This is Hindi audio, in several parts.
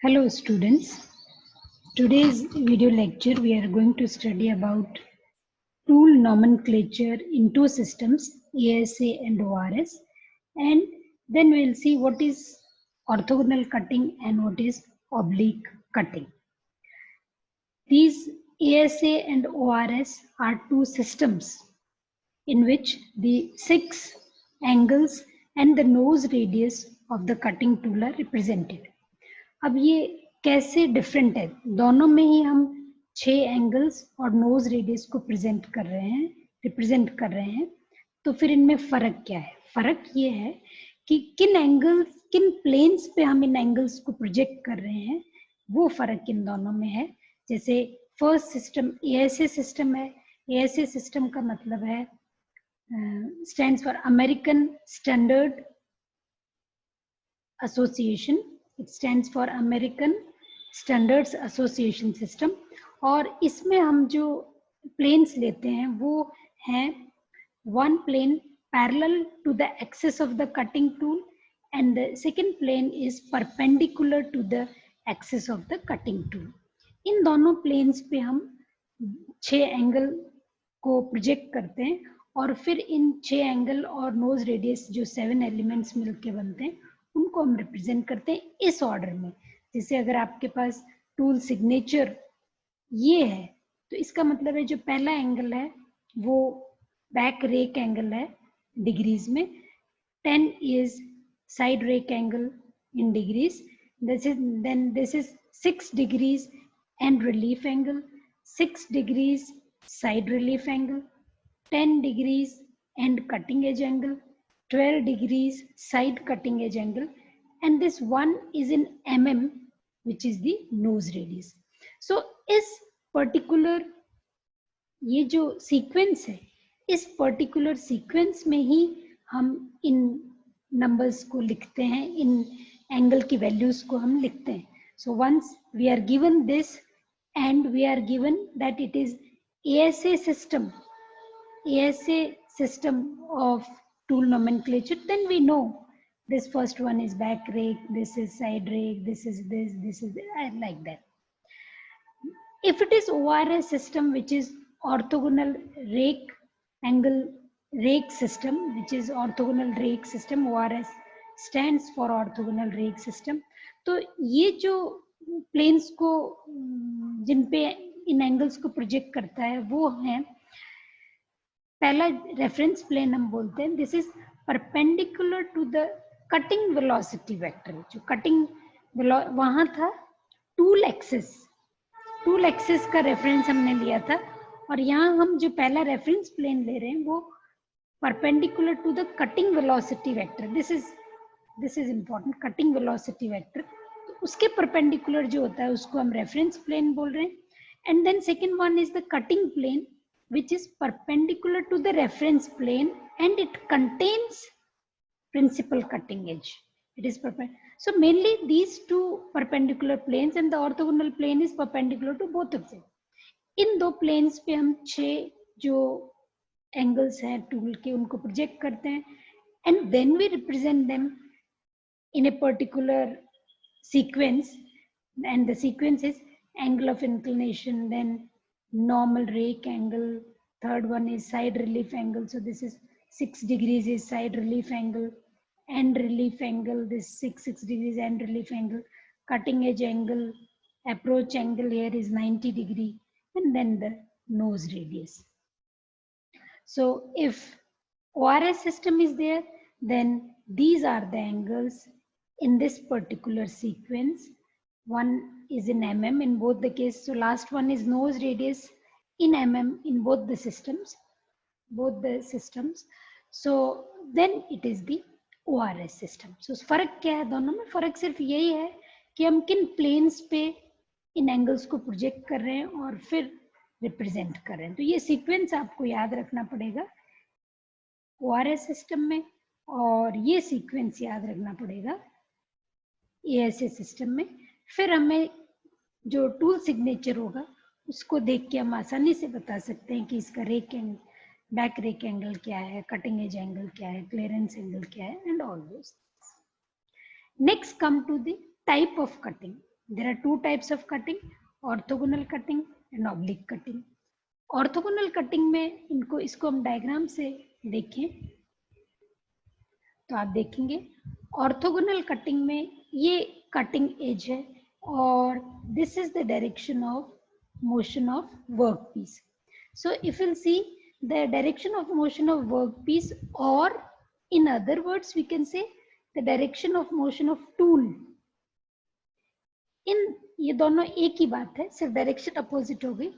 Hello students, today's video lecture we are going to study about tool nomenclature in two systems ASA and ORS, and then we'll see what is orthogonal cutting and what is oblique cutting. These ASA and ORS are two systems in which the 6 angles and the nose radius of the cutting tool are represented. अब ये कैसे डिफरेंट है, दोनों में ही हम 6 एंगल्स और नोज रेडियस को रिप्रेजेंट कर रहे हैं, तो फिर इनमें फर्क क्या है? फर्क ये है कि किन प्लेन्स पे हम इन एंगल्स को प्रोजेक्ट कर रहे हैं, वो फर्क इन दोनों में है। जैसे फर्स्ट सिस्टम एएसए सिस्टम है, एएसए सिस्टम का मतलब है stands for American standard association, it stands for American standards association system, और इसमें हम जो प्लेन्स लेते हैं वो हैं one plane parallel to the axis of the cutting tool and the second plane is perpendicular to the axis of the cutting tool. इन दोनों प्लेन्स पे हम 6 एंगल को प्रोजेक्ट करते हैं और फिर इन 6 एंगल और नोज रेडियस जो 7 एलिमेंट्स मिलके बनते हैं उनको हम रिप्रेजेंट करते हैं इस ऑर्डर में। जैसे अगर आपके पास टूल सिग्नेचर ये है तो इसका मतलब है जो पहला एंगल है वो बैक रेक एंगल है डिग्रीज में, 10 is side rake angle in degrees, this is 6 degrees end relief angle, 6 degrees side relief angle, 10 degrees end cutting edge angle, 12 degrees side cutting edge angle, and this one is in mm which is the nose radius. So इस particular ये जो सीक्वेंस है, इस पर्टिकुलर सीक्वेंस में ही हम इन नंबर्स को लिखते हैं, इन एंगल की वैल्यूज को हम लिखते हैं. So once we are given this and we are given that it is ASA system of tool nomenclature, then we know this first one is back rake, this is side rake, this is like that. If it is ORS system, which is orthogonal rake angle rake system, which is orthogonal rake system, ORS stands for orthogonal rake system. तो ये जो प्लेन्स को जिन पे इन एंगल्स को प्रोजेक्ट करता है वो है, पहला रेफरेंस प्लेन हम बोलते हैं, this is perpendicular to the cutting velocity vector. जो कटिंग वहां था टूल एक्सिस का रेफरेंस हमने लिया था, और यहाँ हम जो पहला रेफरेंस प्लेन ले रहे हैं वो perpendicular to the cutting velocity vector. This is important, cutting velocity vector. तो उसके परपेंडिकुलर जो होता है उसको हम रेफरेंस प्लेन बोल रहे हैं. And then second one is the cutting plane which is perpendicular to the reference plane and it contains principal cutting edge. It is perpendicular. So mainly these two perpendicular planes and the orthogonal plane is perpendicular to both of them. इन दो planes पे हम 6 जो angles हैं टूल के उनको प्रोजेक्ट करते हैं and then we represent them in a particular sequence, and the sequence is angle of inclination, then normal rake angle, third one is side relief angle, so this is 6 degrees is side relief angle, end relief angle, this 6 degrees end relief angle, cutting edge angle, approach angle here is 90 degree, and then the nose radius. So if ORS system is there, then these are the angles in this particular sequence. One is in mm in both the cases. So last one is nose radius in mm in both the systems. So then it is the ORS system. So फर्क क्या है दोनों में? फर्क सिर्फ यही है कि हम किन प्लेन्स पे इन एंगल्स को प्रोजेक्ट कर रहे हैं और फिर रिप्रेजेंट कर रहे हैं. तो ये सीक्वेंस आपको याद रखना पड़ेगा ORS सिस्टम में, और ये सीक्वेंस याद रखना पड़ेगा ASA सिस्टम में. फिर हमें जो टूल सिग्नेचर होगा उसको देख के हम आसानी से बता सकते हैं कि इसका बैक रेक एंगल क्या है, कटिंग एज एंगल क्या है, क्लियरेंस एंगल क्या है, and all those. Next come to the type of cutting. There are two types of cutting, orthogonal cutting and oblique cutting. Orthogonal cutting में इसको हम डायग्राम से देखें तो आप देखेंगे ऑर्थोगोनल कटिंग में ये कटिंग एज है और this is the direction of motion of work piece. So if will see the direction of motion of work piece, और in other words we can say the direction of motion of tool. इन ये दोनों एक ही बात है, सिर्फ डायरेक्शन अपोजिट हो गई.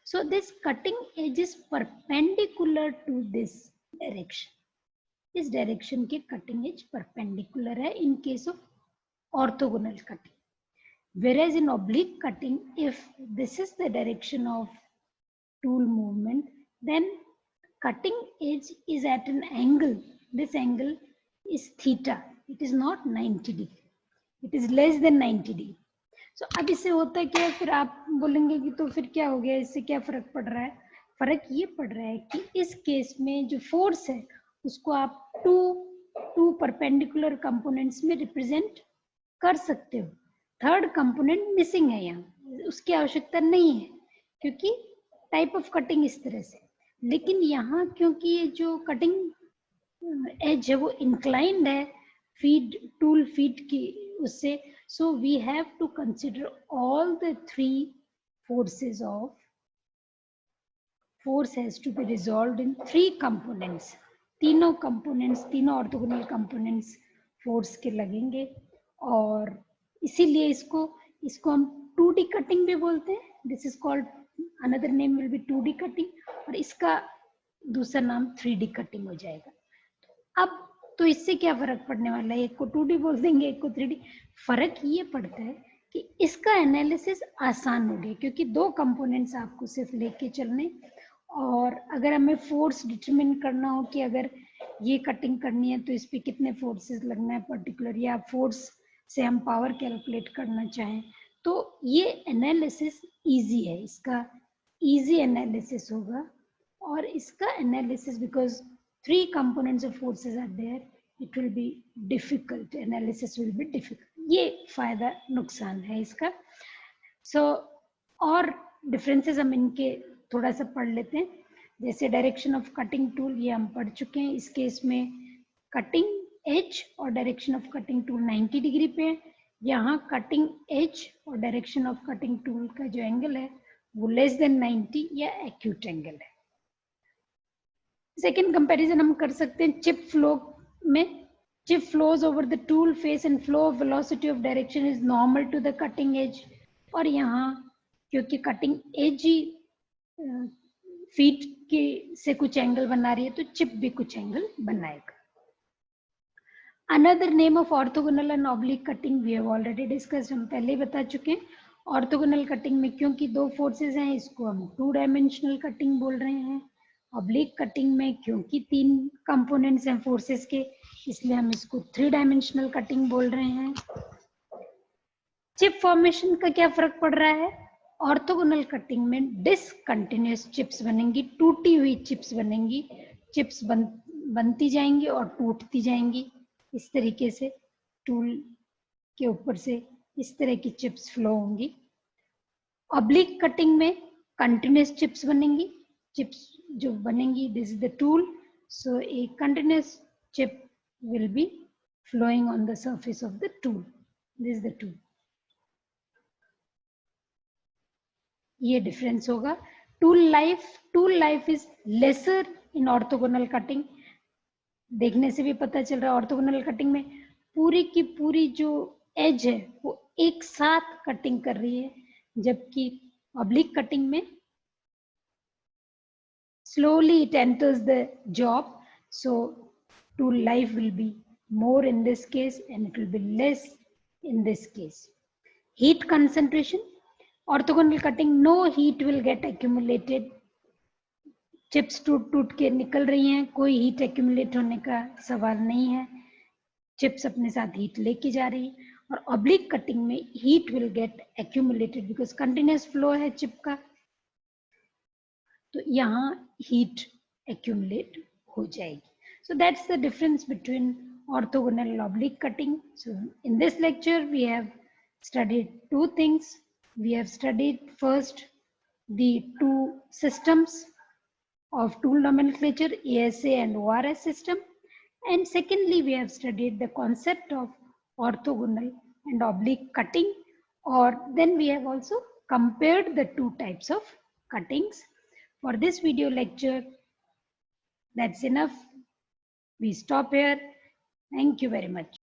So this cutting edge is perpendicular to this direction. इस डायरेक्शन के कटिंग एज परपेंडिकुलर है in case of orthogonal cutting. Whereas in oblique cutting, if this is the direction of tool movement, then cutting edge is at an angle. This angle is theta. It is not 90 degree. It is less than 90 degree. So अब इससे होता क्या है, फिर आप बोलेंगे कि तो फिर क्या हो गया, इससे क्या फर्क पड़ रहा है. फर्क ये पड़ रहा है कि इस केस में जो फोर्स है उसको आप टू परपेंडिकुलर कंपोनेंट्स में रिप्रेजेंट कर सकते हो. थर्ड कंपोनेंट मिसिंग है, यहाँ उसकी आवश्यकता नहीं है क्योंकि टाइप ऑफ कटिंग इस तरह से. लेकिन यहाँ क्योंकि ये जो कटिंग एज है वो इंक्लाइंड है फीड टूल फीड की उससे, so we have to consider all the three forces of force has to be resolved in three components. तीनों components, तीनों orthogonal components force के लगेंगे और इसीलिए इसको हम 2D कटिंग भी बोलते हैं. This is called, another name will be 2D cutting, और इसका दूसरा नाम 3D कटिंग हो जाएगा. अब तो इससे क्या फर्क पड़ने वाला है, एक को 2D बोल देंगे, एक को 3D. फर्क ये पड़ता है कि इसका एनालिसिस आसान हो गया क्योंकि दो कंपोनेंट्स आपको सिर्फ लेके चलने, और अगर हमें फोर्स डिटरमिन करना हो कि अगर ये कटिंग करनी है तो इस पे कितने फोर्सेस लगना है पर्टिकुलर, या फोर्स से हम पावर कैलकुलेट करना चाहें, तो ये एनालिसिस इजी है. इसका इजी एनालिसिस होगा और इसका analysis because three components of forces are there, it will be difficult, analysis will be difficult. ये फायदा नुकसान है इसका. सो और डिफरेंसेस हम इनके थोड़ा सा पढ़ लेते हैं. जैसे डायरेक्शन ऑफ कटिंग टूल ये हम पढ़ चुके हैं. इस केस में कटिंग एज और direction of cutting tool 90 degree पे है. यहाँ कटिंग एज और डायरेक्शन ऑफ कटिंग टूल का जो एंगल है वो लेस देन 90 या एक्यूट एंगल है. सेकेंड कंपैरिजन हम कर सकते हैं चिप फ्लो में. Chip flows over the tool face and flow of velocity of direction is normal to the cutting edge. और यहाँ क्योंकि कटिंग एज ही फीट के से कुछ एंगल बना रही है तो चिप भी कुछ एंगल बनाएगा. Another name of orthogonal and oblique cutting we have already discussed, हम पहले ही बता चुके हैं. ऑर्थोगोनल कटिंग में क्योंकि दो फोर्सेस हैं इसको हम 2 डायमेंशनल कटिंग बोल रहे हैं. ऑब्लिक कटिंग में क्योंकि 3 कंपोनेंट्स हैं फोर्सेस के, इसलिए हम इसको 3 डायमेंशनल कटिंग बोल रहे हैं. चिप फॉर्मेशन का क्या फर्क पड़ रहा है. ऑर्थोगोनल कटिंग में डिसकंटिन्यूअस चिप्स बनेंगी, टूटी हुई चिप्स बनेंगी. चिप्स बनती जाएंगी और टूटती जाएंगी. इस तरीके से टूल के ऊपर से इस तरह की चिप्स फ्लो होंगी. ऑब्लिक कटिंग में कंटिन्यूअस चिप्स बनेंगी. चिप्स जो बनेंगी, this is the tool, so A continuous chip will be flowing on the surface of the tool. This is the tool. ये डिफरेंस होगा. Tool life is lesser in orthogonal cutting. देखने से भी पता चल रहा है ऑर्थोगोनल कटिंग में पूरी की पूरी जो एज है वो एक साथ कटिंग कर रही है, जबकि ऑब्लिक कटिंग में slowly it enters the job. So tool life will be more in this case and it will be less in this case. Heat concentration, orthogonal cutting, no heat will get accumulated. Chips टूट के निकल रही हैं, कोई हीट एक्यूमुलेट होने का सवाल नहीं है. चिप्स अपने साथ हीट लेके जा रही है. और ऑब्लिक कटिंग में heat will get accumulated because continuous flow है चिप का, तो यहाँ हीट एक्यूमुलेट हो जाएगी. So that's the difference between orthogonal and oblique cutting. So in this lecture we have studied two things. We have studied first the two systems of tool nomenclature, ASA and ORS system. And secondly, we have studied the concept of orthogonal and oblique cutting, or then we have also compared the two types of cuttings. For this video lecture, that's enough. We stop here. Thank you very much.